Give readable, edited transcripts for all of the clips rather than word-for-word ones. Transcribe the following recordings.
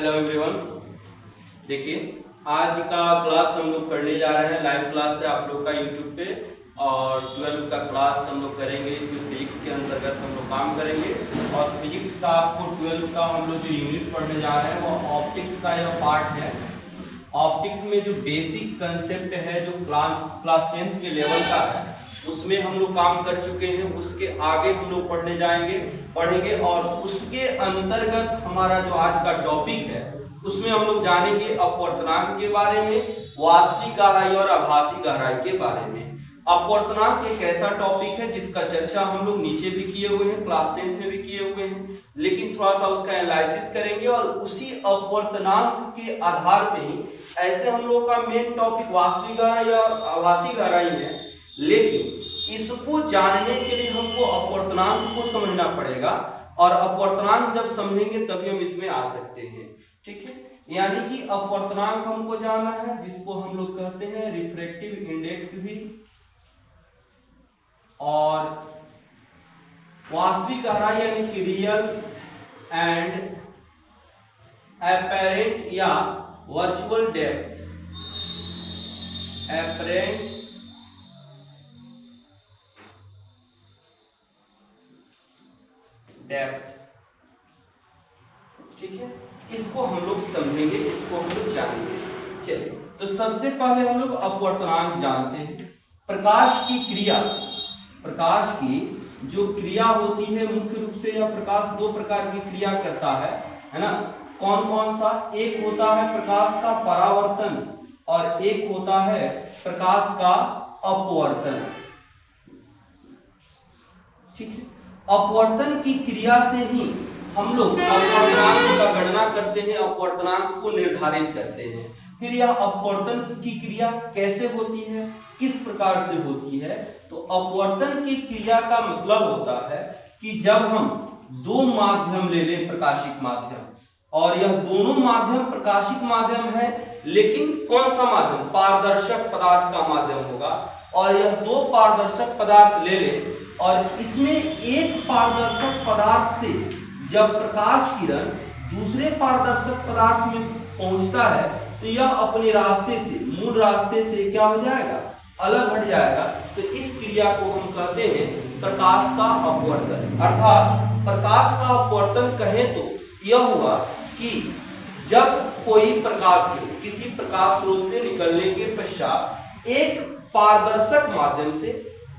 Hello everyone. देखिए आज का क्लास हम लोग करने जा रहे हैं, लाइव क्लास है आप लोग का यूट्यूब पे और 12 का क्लास हम लोग करेंगे। इसमें फिजिक्स के अंतर्गत हम लोग काम करेंगे और फिजिक्स का आपको 12 का हम लोग जो यूनिट पढ़ने जा रहे हैं वो ऑप्टिक्स का यह पार्ट है। ऑप्टिक्स में जो बेसिक कंसेप्ट है जो क्लास 10th के लेवल का है उसमें हम लोग काम कर चुके हैं, उसके आगे हम लोग पढ़ेंगे और उसके अंतर्गत हमारा जो आज का टॉपिक है उसमें हम लोग जानेंगे अपवर्तनांक के बारे में, वास्तविक गहराई और आभासी गहराई के बारे में। अपवर्तनांक एक ऐसा टॉपिक है जिसका चर्चा हम लोग नीचे भी किए हुए हैं, क्लास 10th में भी किए हुए हैं, लेकिन थोड़ा सा उसका एनालिसिस करेंगे और उसी अपवर्तनांक के आधार पे ही ऐसे हम लोग का मेन टॉपिक वास्तविक गहराई और आभासी गहराई है। लेकिन इसको जानने के लिए हमको अपवर्तनांक को समझना पड़ेगा और अपवर्तनांक जब समझेंगे तभी हम इसमें आ सकते हैं, ठीक है। यानी कि अपवर्तनांक हमको जानना है जिसको हम लोग कहते हैं रिफ्रैक्टिव इंडेक्स भी, और वास्तविक गहराई यानी कि रियल एंड एपेरेंट या वर्चुअल डेप्थ, एपेरेंट डेप्थ, ठीक है। इसको हम लोग समझेंगे, इसको हम लोग जानेंगे। चलिए तो सबसे पहले हम लोग अपवर्तनांक जानते हैं। प्रकाश की क्रिया, प्रकाश की जो क्रिया होती है मुख्य रूप से यह प्रकाश दो प्रकार की क्रिया करता है ना। कौन कौन सा? एक होता है प्रकाश का परावर्तन और एक होता है प्रकाश का अपवर्तन, ठीक है। अपवर्तन की क्रिया से ही हम लोग अपवर्तनांक का गणना करते हैं, अपवर्तनांक को निर्धारित करते हैं। फिर यह अपवर्तन की क्रिया कैसे होती है, किस प्रकार से होती है? तो अपवर्तन की क्रिया का मतलब होता है कि जब हम दो माध्यम ले लें, प्रकाशिक माध्यम, और यह दोनों माध्यम प्रकाशिक माध्यम है, लेकिन कौन सा माध्यम? पारदर्शक पदार्थ का माध्यम होगा। और यह दो पारदर्शक पदार्थ ले लें और इसमें एक पारदर्शक पदार्थ से जब प्रकाश किरण दूसरे पारदर्शक पदार्थ में पहुंचता है तो यह अपने रास्ते से, मूल रास्ते से क्या हो जाएगा? अलग हट जाएगा। तो इस क्रिया को हम कहते हैं प्रकाश का अपवर्तन। अर्थात प्रकाश का अपवर्तन कहें तो यह हुआ कि जब कोई प्रकाश किसी प्रकाश स्रोत से निकलने के पश्चात एक पारदर्शक माध्यम से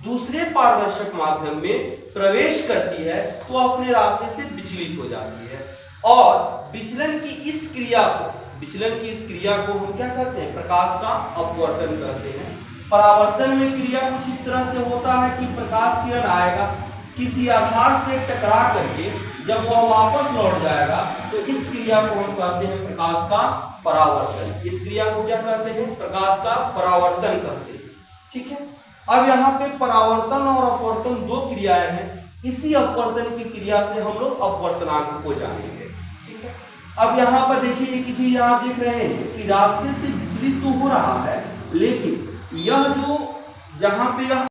दूसरे पारदर्शक माध्यम में प्रवेश करती है तो अपने रास्ते से विचलित हो जाती है, और विचलन की इस क्रिया को हम क्या कहते हैं? प्रकाश का अपवर्तन कहते हैं। परावर्तन में क्रिया कुछ इस तरह से होता है कि प्रकाश किरण आएगा, किसी आधार से टकरा करके जब वह वापस लौट जाएगा तो इस क्रिया को हम कहते हैं प्रकाश का परावर्तन। इस क्रिया को क्या कहते हैं? प्रकाश का परावर्तन कहते हैं, ठीक है। अब यहाँ पे परावर्तन और अपवर्तन दो क्रियाएं हैं। इसी अपवर्तन की क्रिया से हम लोग अपवर्तनांक को जानेंगे, ठीक है। अब यहाँ पर देखिए एक चीज यहाँ देख रहे हैं कि रास्ते से विचलित तो हो रहा है, लेकिन यह जो जहां पे यह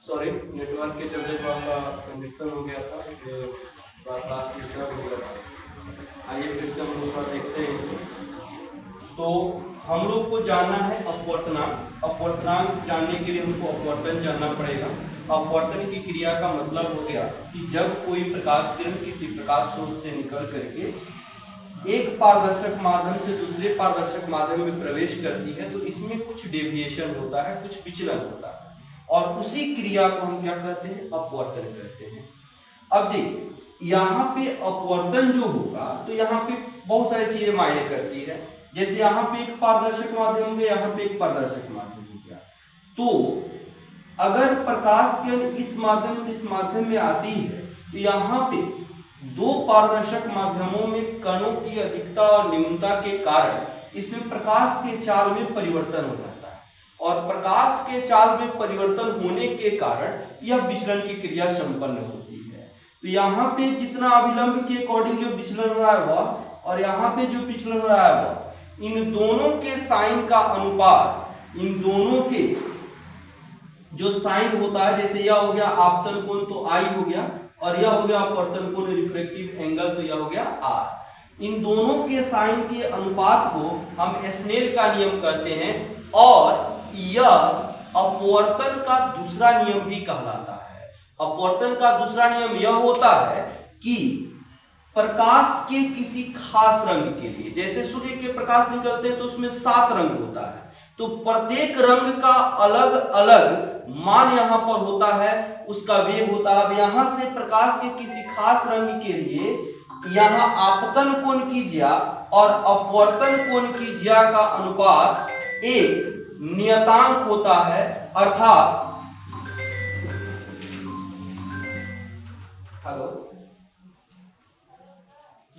सॉरी नेटवर्क के चलते थोड़ा सा कंजेक्शन हो गया था, इसलिए क्लास डिस्टर्ब हो गया था। आइए फिर से हम लोग देखते हैं इसे। तो हम लोग को जानना है अपवर्तनांक। अपवर्तनांक जानने के लिए हमको अपवर्तन जानना पड़ेगा। अपवर्तन की क्रिया का मतलब हो गया कि जब कोई प्रकाश किरण किसी प्रकाश स्रोत से निकल करके एक पारदर्शक माध्यम से दूसरे पारदर्शक माध्यम में प्रवेश करती है तो इसमें कुछ डेविएशन होता है, कुछ विचलन होता है, और उसी क्रिया को हम क्या कहते हैं? अपवर्तन कहते हैं। अब देखिए यहाँ पे अपवर्तन जो होगा तो यहाँ पे बहुत सारी चीजें मायने करती है। जैसे यहाँ पे एक पारदर्शक माध्यम हो गया, यहाँ पे एक पारदर्शक माध्यम हो गया, तो अगर प्रकाश किरण इस माध्यम से इस माध्यम में आती है तो यहाँ पे दो पारदर्शक माध्यमों में कणों की अधिकता और न्यूनता के कारण इसमें प्रकाश के चाल में परिवर्तन हो जाता है, और प्रकाश के चाल में परिवर्तन होने के कारण यह विचलन की क्रिया संपन्न होती है। तो यहाँ पे जितना अभिलंब के अकॉर्डिंग जो विचलन हो रहा है वह, और यहाँ पे जो विचलन हो रहा है वह, इन दोनों के साइन का अनुपात, इन दोनों के जो साइन होता है, जैसे यह हो गया आपतन कोण तो आई हो गया, और यह हो गया अपवर्तन कोण रिफ्रैक्टिव एंगल तो यह हो गया आर। इन दोनों के साइन के अनुपात को हम स्नेल का नियम कहते हैं, और यह अपवर्तन का दूसरा नियम भी कहलाता है। अपवर्तन का दूसरा नियम यह होता है कि प्रकाश के किसी खास रंग के लिए, जैसे सूर्य के प्रकाश निकलते हैं तो उसमें 7 रंग होता है, तो प्रत्येक रंग का अलग अलग मान यहां पर होता है, उसका वेग होता है। अब यहां से प्रकाश के किसी खास रंग के लिए यहां आपतन कोण की ज्या और अपवर्तन कोण की ज्या का अनुपात एक नियतांक होता है, अर्थात हेलो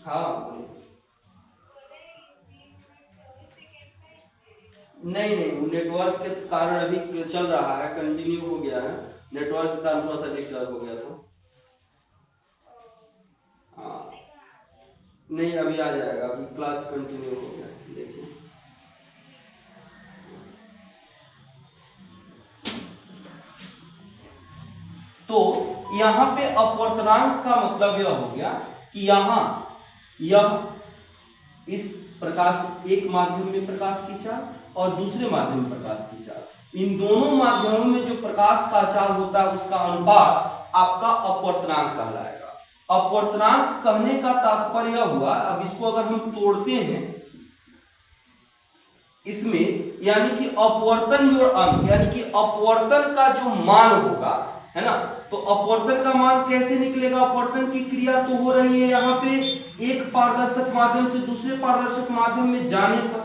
हाँ नहीं वो नेटवर्क के कारण अभी चल रहा है, कंटिन्यू हो गया है, नेटवर्क के कारण थोड़ा सा डिस्टर्ब हो गया था। हाँ नहीं अभी आ जाएगा, अभी क्लास कंटिन्यू हो गया। देखिए तो यहां पे अपवर्तनांक का मतलब यह हो गया कि यहां यह इस प्रकाश, एक माध्यम में प्रकाश की चाल और दूसरे माध्यम में प्रकाश की चाल, इन दोनों माध्यमों में जो प्रकाश का चाल होता है उसका अनुपात आपका अपवर्तनांक कहलाएगा। अपवर्तनांक कहने का तात्पर्य यह हुआ, अब इसको अगर हम तोड़ते हैं इसमें, यानी कि अपवर्तन जो अंक, यानी कि अपवर्तन का जो मान होगा, है ना, तो अपवर्तन का मान कैसे निकलेगा? अपवर्तन की क्रिया तो हो रही है यहां पे एक पारदर्शक माध्यम से दूसरे पारदर्शक माध्यम में जाने पर,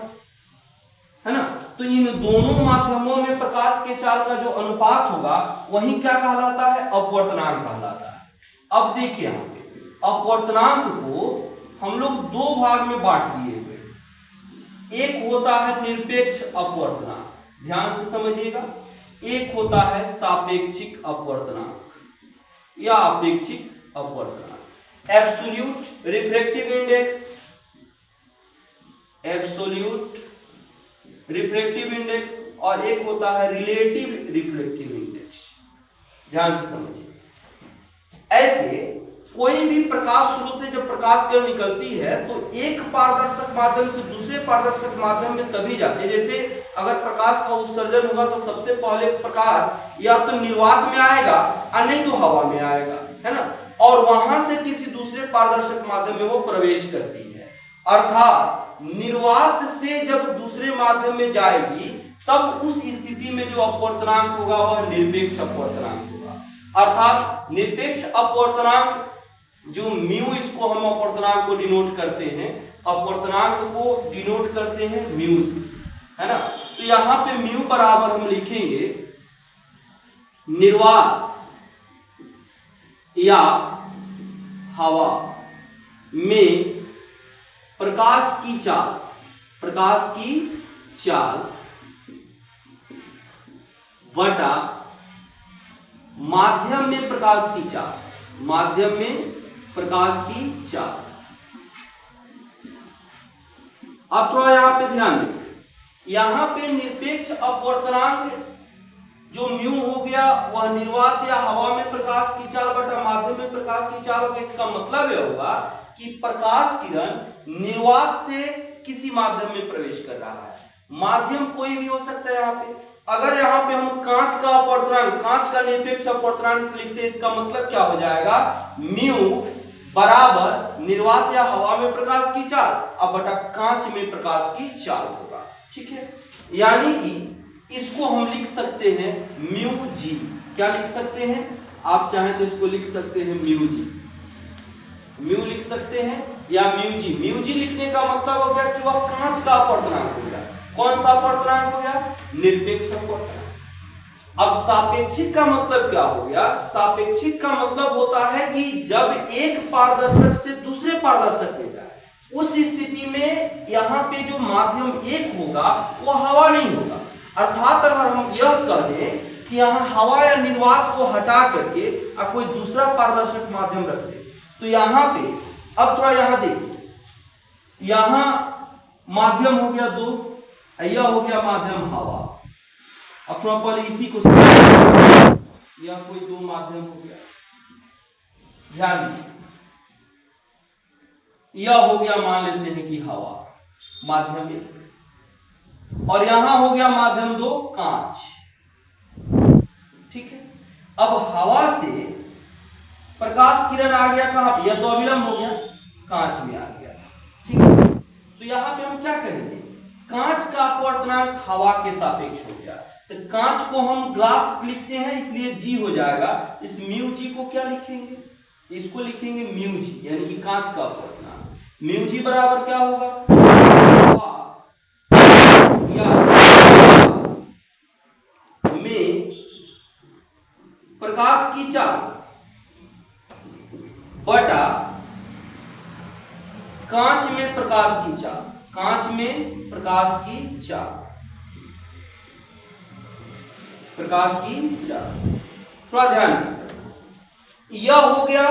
है ना, तो इन दोनों माध्यमों में प्रकाश के चाल का जो अनुपात होगा वही क्या कहलाता है? अपवर्तनांक कहलाता है। अब देखिए यहां पे अपवर्तनांक को हम लोग दो भाग में बांट दिए हुए, एक होता है निरपेक्ष अपवर्तनांक, ध्यान से समझिएगा, एक होता है सापेक्षिक अपवर्तनांक या अपेक्षिक अपवर्तनांक। Absolute refractive index, absolute refractive index, और एक होता है रिलेटिव रिफ्रैक्टिव इंडेक्स। ध्यान से समझिए, ऐसे कोई भी प्रकाश स्रोत से जब प्रकाश किरण निकलती है तो एक पारदर्शक माध्यम से दूसरे पारदर्शक माध्यम में तभी जाते हैं। जैसे अगर प्रकाश का उत्सर्जन होगा तो सबसे पहले प्रकाश या तो निर्वात में आएगा और नहीं तो हवा में आएगा, है ना, और वहां से किसी दूसरे पारदर्शक माध्यम में वो प्रवेश करती है। अर्थात निर्वात से जब दूसरे माध्यम में जाएगी तब उस स्थिति में जो अपवर्तनांक होगा वह निरपेक्ष अपवर्तनांक होगा। अर्थात निरपेक्ष अपवर्तनांक जो म्यू, इसको हम अपवर्तनांक को डिनोट करते हैं, अपवर्तनांक को डिनोट करते हैं म्यू से, है ना। तो यहां पे म्यू बराबर हम लिखेंगे निर्वात या हवा में प्रकाश की चाल, प्रकाश की चाल बटा माध्यम में प्रकाश की चाल, माध्यम में प्रकाश की चाल। अब थोड़ा यहां पे ध्यान दें, यहां पे निरपेक्ष अपवर्तनांक जो म्यू हो गया वह निर्वात या हवा में प्रकाश की चाल बटा माध्यम में प्रकाश की चाल होगा। इसका मतलब यह होगा कि प्रकाश किरण निर्वात से किसी माध्यम में प्रवेश कर रहा है, माध्यम कोई भी हो सकता है। यहां पे अगर यहां पे हम कांच का अपवर्तनांक, कांच का निरपेक्ष अपवर्तनांक लिखते हैं, इसका मतलब क्या हो जाएगा? म्यू बराबर निर्वात या हवा में प्रकाश की चाल अब बटा कांच में प्रकाश की चाल होगा, ठीक है। यानी कि इसको हम लिख सकते हैं म्यू जी। क्या लिख सकते हैं? आप चाहें तो इसको लिख सकते हैं म्यू जी, म्यू लिख सकते हैं या म्यू जी। म्यू जी लिखने का मतलब हो गया कि वह कांच का अपवर्तनांक हो गया। कौन सा अपवर्तनांक हो गया? निरपेक्ष अपवर्तनांक। अब सापेक्षिक का मतलब क्या हो गया? सापेक्षिक का मतलब होता है कि जब एक पारदर्शक से दूसरे पारदर्शक में जाए, उस स्थिति में यहां पे जो माध्यम एक होगा वो हवा नहीं होगा। अर्थात अगर हम यह कह दें कि यहां हवा या निर्वात को हटा करके अब कोई दूसरा पारदर्शक माध्यम रख दे, तो यहां पे अब थोड़ा यहां देखिए, यहां माध्यम हो गया दो, यह हो गया माध्यम हवा। अब थोड़ा पहले इसी को यह कोई दो माध्यम हो गया, ध्यान दीजिए। यह हो गया, मान लेते हैं कि हवा, माध्यम एक, और यहां हो गया माध्यम दो, कांच। ठीक है। अब हवा से प्रकाश किरण आ गया कहां पे, यह तो अविलंब हो गया, कांच में आ गया। ठीक है। तो यहां पे हम क्या कहेंगे, कांच का अपवर्तनांक हवा के सापेक्ष हो गया। तो कांच को हम ग्लास लिखते हैं, इसलिए जी हो जाएगा। इस म्यू जी को क्या लिखेंगे, इसको लिखेंगे म्यू जी, यानी कि कांच का अपवर्तनांक। म्यू जी बराबर क्या होगा, हवा या में प्रकाश की चाल बटा कांच में प्रकाश की चाल, कांच में प्रकाश की चाल, प्रकाश की चाल। थोड़ा ध्यान, यह हो गया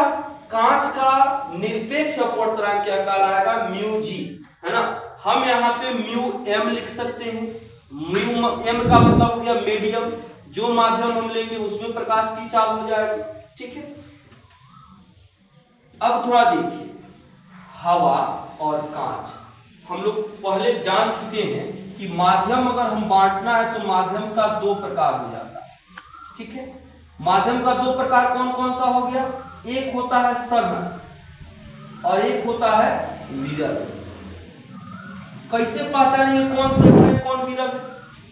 कांच का निरपेक्ष अपवर्तनांक, क्या कहलाएगा, म्यू जी, है ना। हम यहां पे म्यू एम लिख सकते हैं। म्यू एम का मतलब हो गया मीडियम, जो माध्यम हम लेंगे उसमें प्रकाश की चाल हो जाएगी। ठीक है। अब थोड़ा देखिए, हवा और कांच हम लोग पहले जान चुके हैं कि माध्यम अगर हम बांटना है तो माध्यम का दो प्रकार हो जाता है। ठीक है। माध्यम का दो प्रकार कौन कौन सा हो गया, एक होता है सघन और एक होता है विरल। कैसे पहचानेंगे कौन सघन है कौन विरल है,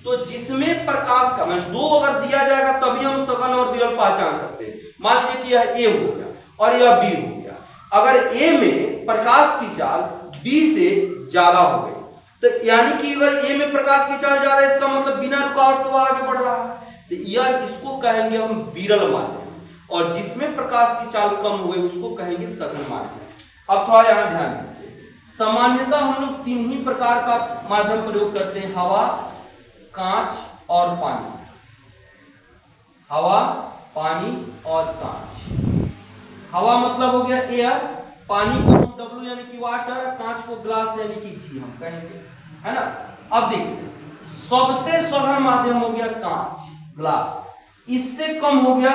तो जिसमें प्रकाश का मान दो अगर दिया जाएगा तभी हम सघन और विरल पहचान सकते हैं। मान लीजिए कि यह ए हो गया और यह बी हो गया, अगर ए में प्रकाश की चाल बी से ज्यादा हो गई तो यानी कि अगर ए में प्रकाश की चाल ज्यादा है, इसका मतलब बिना रुकावट के वह आगे बढ़ रहा है, तो यह इसको कहेंगे हम विरल माध्यम। और जिसमें प्रकाश की चाल कम हो गई उसको कहेंगे सघन माध्यम। अब थोड़ा यहां ध्यान दीजिए, सामान्यतः हम लोग तीन ही प्रकार का माध्यम प्रयोग करते हैं, हवा, कांच और पानी। हवा, पानी और कांच। हवा मतलब हो गया एयर, पानी को हम डब्ल्यू यानी कि वाटर, कांच को ग्लास यानी कि जी हम कहेंगे, है ना। अब देखिए, सबसे सघन माध्यम हो गया कांच, ग्लास, इससे कम हो गया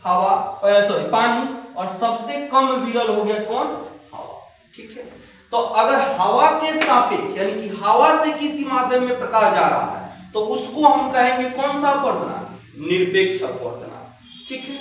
हवा, सॉरी पानी, और सबसे कम विरल हो गया कौन, हवा। ठीक है। तो अगर हवा के सापेक्ष यानी कि हवा से किसी माध्यम में प्रकाश जा रहा है तो उसको हम कहेंगे कौन सा अपवर्तनांक, निरपेक्ष अपवर्तनांक। ठीक है।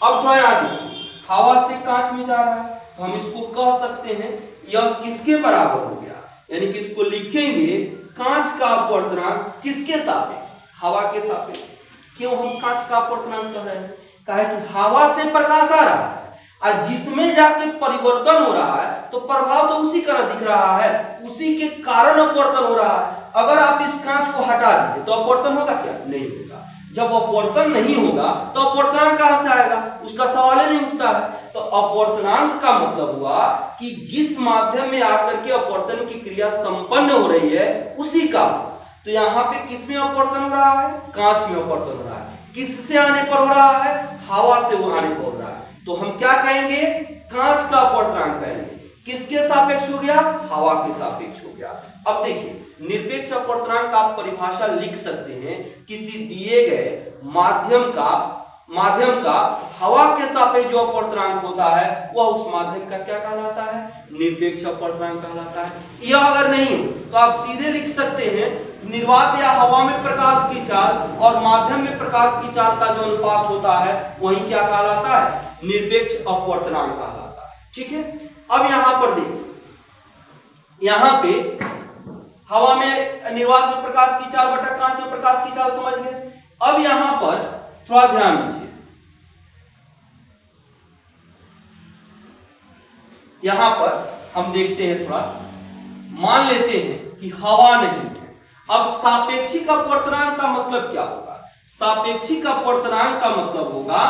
अब थोड़ा याद रखिए, हवा से कांच में जा रहा है तो हम इसको कह सकते हैं यह किसके बराबर हो गया, यानी कि इसको लिखेंगे कांच का अपवर्तनांक किसके सापेक्ष, हवा के सापेक्ष। क्यों हम कांच का अपवर्तनांक कह रहे हैं, कहा कि हवा से प्रकाश आ रहा है और जिसमें जाके परिवर्तन हो रहा है तो प्रभाव तो उसी का दिख रहा है, उसी के कारण अपवर्तन हो रहा है। अगर आप इस कांच को हटा दीजिए तो अपवर्तन होगा क्या, नहीं होगा। जब अपवर्तन नहीं होगा तो अपवर्तनांक कहां से आएगा, उसका सवाल ही नहीं उठता है। तो अपवर्तनांक का मतलब हुआ कि जिस माध्यम में आकर के अपवर्तन की क्रिया संपन्न हो रही है उसी का। तो यहां पे किसमें अपवर्तन हो रहा है, कांच में अपवर्तन हो रहा है। किससे आने पर हो रहा है, हवा से वो आने पर हो रहा है। तो हम क्या कहेंगे, कांच का अपवर्तनांक कहेंगे। किसके सापेक्ष हो गया, हवा के सापेक्ष हो गया। अब देखिए, निरपेक्ष अपवर्तनांक का आप परिभाषा लिख सकते हैं, किसी दिए गए माध्यम का हवा के सापेक्ष जो अपवर्तनांक होता है वह उस माध्यम का क्या कहलाता है, निरपेक्ष अपवर्तनांक कहलाता है। यह अगर नहीं हो तो आप सीधे लिख सकते हैं निर्वात या हवा में प्रकाश की चाल और माध्यम में प्रकाश की चाल का जो अनुपात होता है वही क्या कहलाता है, निरपेक्ष अपवर्तनांक कहलाता है। ठीक है। अब यहां पर देखिए, यहां पे हवा में निर्वात में प्रकाश की चाल बटा कांच में प्रकाश की चाल समझ गए। अब यहां पर थोड़ा ध्यान दीजिए, यहां पर हम देखते हैं, थोड़ा मान लेते हैं कि हवा नहीं है। अब सापेक्षिक अपवर्तनांक का मतलब क्या होगा, सापेक्षिक अपवर्तनांक का मतलब होगा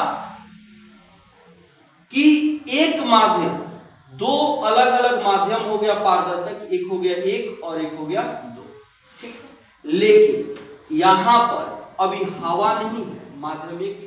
कि एक माध्यम, दो अलग अलग माध्यम हो गया पारदर्शक, एक हो गया एक और एक हो गया दो। ठीक है। लेकिन यहां पर अभी हवा नहीं है, माध्यम एक